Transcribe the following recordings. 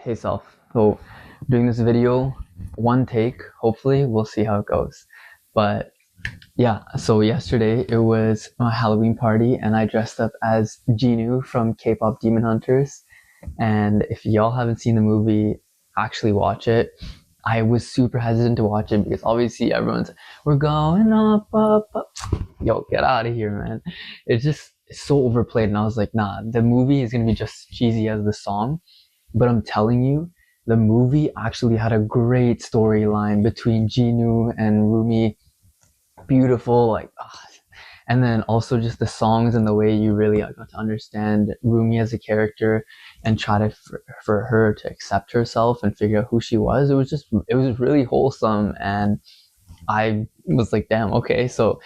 Hey self. So doing this video, one take, hopefully we'll see how it goes. But yeah, so yesterday it was a Halloween party and I dressed up as Jinu from K-pop Demon Hunters. And if y'all haven't seen the movie, actually watch it. I was super hesitant to watch it because obviously everyone's we're going up, up, up. Yo, get out of here, man. It's so overplayed and I was like, nah, the movie is gonna be just cheesy as the song. But I'm telling you, the movie actually had a great storyline between Jinu and Rumi. Beautiful, like, and then also just the songs and the way you really got to understand Rumi as a character and try to for her to accept herself and figure out who she was. It was really wholesome, and I was like, damn, okay. So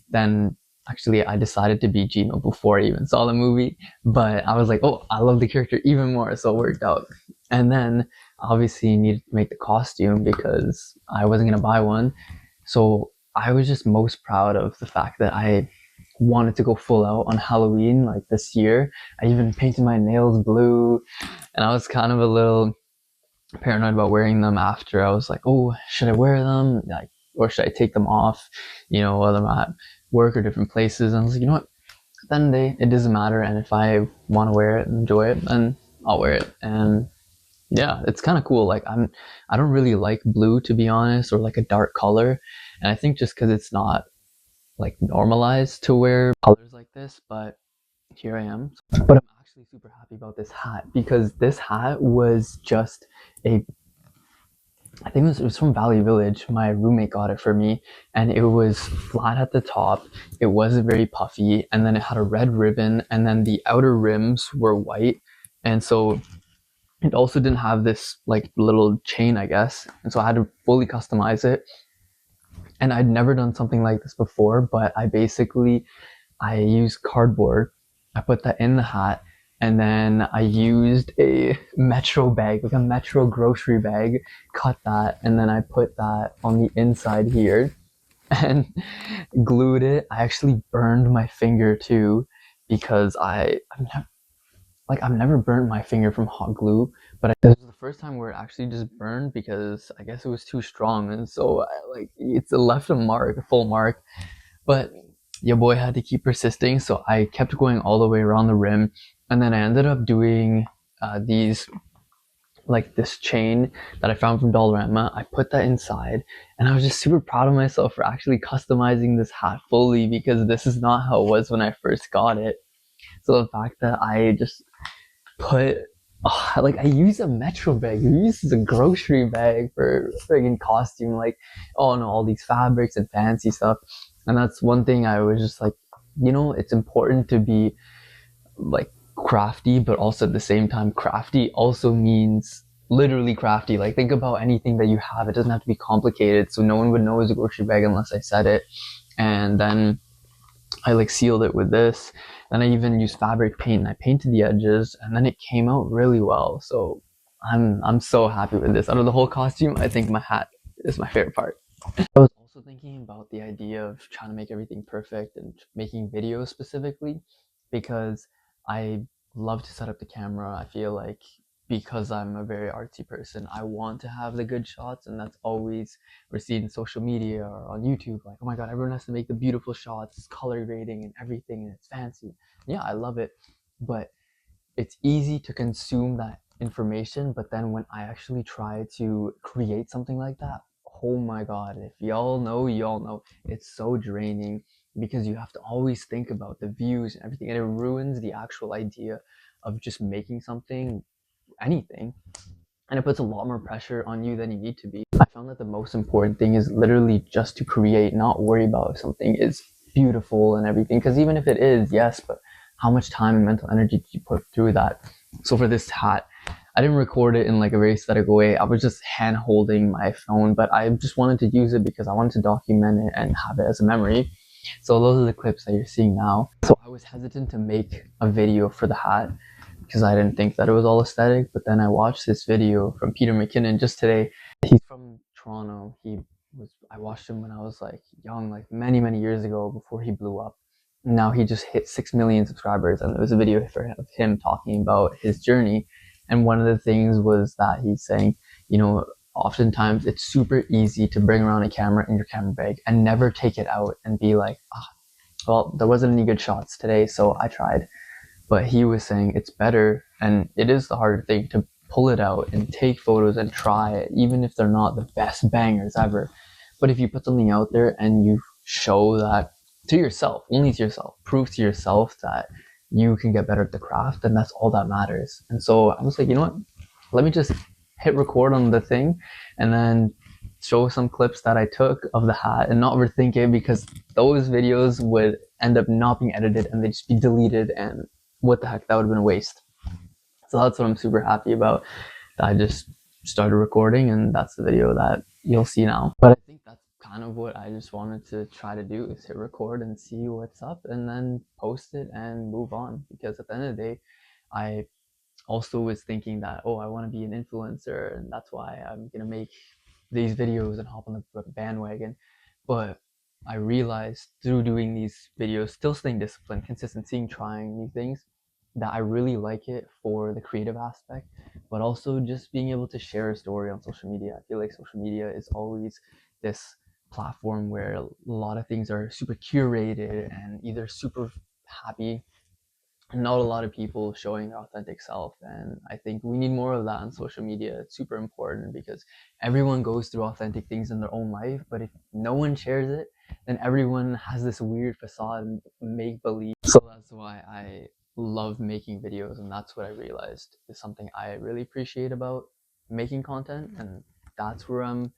then actually I decided to be Gino before I even saw the movie, but I was like, oh, I love the character even more, so it worked out. And then obviously needed to make the costume because I wasn't gonna buy one. So I was just most proud of the fact that I wanted to go full out on Halloween like this year. I even painted my nails blue, and I was kind of a little paranoid about wearing them after. I was like, oh, should I wear them? Like, or should I take them off? You know, whether I'm at work or different places. And I was like, you know what? At the end of the day, it doesn't matter. And if I want to wear it and enjoy it, then I'll wear it. And yeah, it's kind of cool. I don't really like blue, to be honest, or like a dark color. And I think just because it's not like normalized to wear colors like this, but here I am. But I'm actually super happy about this hat because this hat was just a I think it was from Valley Village. My roommate got it for me, and it was flat at the top. It wasn't very puffy, and then it had a red ribbon, and then the outer rims were white, and so it also didn't have this like little chain, I guess, and so I had to fully customize it. And I'd never done something like this before, but I used cardboard. I put that in the hat, and then I used a Metro bag, like a Metro grocery bag, cut that, and then I put that on the inside here and glued it. I actually burned my finger too because I've never burnt my finger from hot glue, but this was the first time where it actually just burned because I guess it was too strong, and so it's left a mark, a full mark. But your boy had to keep persisting, so I kept going all the way around the rim, and then I ended up doing these like this chain that I found from Dollarama. I put that inside, and I was just super proud of myself for actually customizing this hat fully because this is not how it was when I first got it. So the fact that I just put like I use a Metro bag. You use a grocery bag for friggin' costume. Like, oh no, all these fabrics and fancy stuff. And that's one thing I was just like, you know, it's important to be like crafty, but also at the same time, crafty also means literally crafty. Like, think about anything that you have. It doesn't have to be complicated. So no one would know it's a grocery bag unless I said it. And then I like sealed it with this. Then I even used fabric paint and I painted the edges, and then it came out really well. So I'm so happy with this. Out of the whole costume, I think my hat is my favorite part. I was also thinking about the idea of trying to make everything perfect and making videos specifically because I love to set up the camera. I feel like because I'm a very artsy person, I want to have the good shots, and that's always we're seeing social media or on YouTube, like, oh my god, everyone has to make the beautiful shots, it's color grading and everything, and it's fancy. Yeah, I love it, but it's easy to consume that information, but then when I actually try to create something like that, oh my god, if y'all know, it's so draining because you have to always think about the views and everything, and it ruins the actual idea of just making something, anything, and it puts a lot more pressure on you than you need to be. I found that the most important thing is literally just to create, not worry about if something is beautiful and everything, because even if it is, yes, but how much time and mental energy did you put through that? So for this hat, I didn't record it in like a very aesthetic way. I was just hand holding my phone, but I just wanted to use it because I wanted to document it and have it as a memory. So those are the clips that you're seeing now. So I was hesitant to make a video for the hat because I didn't think that it was all aesthetic, but then I watched this video from Peter McKinnon just today. He's from Toronto. I watched him when I was like young, like many years ago before he blew up. Now he just hit 6 million subscribers, and there was a video of him talking about his journey, And one of the things was that he's saying, you know, oftentimes it's super easy to bring around a camera in your camera bag and never take it out and be like, ah, well, there wasn't any good shots today, so I tried. But he was saying it's better, and it is the harder thing, to pull it out and take photos and try it, even if they're not the best bangers ever. But if you put something out there and you show that to yourself, only to yourself, prove to yourself that you can get better at the craft, then that's all that matters. And so I was like, you know what? Let me just hit record on the thing and then show some clips that I took of the hat and not overthink it, because those videos would end up not being edited and they'd just be deleted, and what the heck, that would have been a waste. So that's what I'm super happy about, that I just started recording, and that's the video that you'll see now. But I think that's kind of what I just wanted to try to do, is hit record and see what's up and then post it and move on, because at the end of the day, I also was thinking that, oh, I want to be an influencer and that's why I'm gonna make these videos and hop on the bandwagon. But I realized through doing these videos, still staying disciplined, consistency, and trying new things, that I really like it for the creative aspect, but also just being able to share a story on social media. I feel like social media is always this platform where a lot of things are super curated and either super happy, not a lot of people showing their authentic self. And I think we need more of that on social media. It's super important, because everyone goes through authentic things in their own life, but if no one shares it, then everyone has this weird facade and make believe. So that's why I love making videos, and that's what I realized is something I really appreciate about making content, and that's where I'm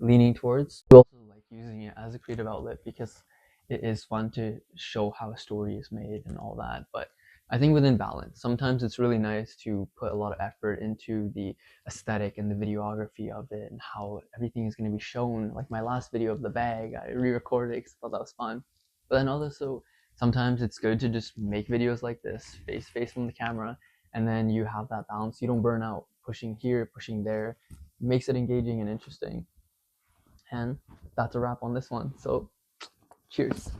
leaning towards. I also like using it as a creative outlet, because it is fun to show how a story is made and all that. But I think within balance, sometimes it's really nice to put a lot of effort into the aesthetic and the videography of it and how everything is going to be shown. Like my last video of the bag, I re-recorded it because I thought that was fun. But then also, sometimes it's good to just make videos like this, face from the camera, and then you have that balance. You don't burn out pushing here, pushing there. It makes it engaging and interesting. And that's a wrap on this one. So, cheers.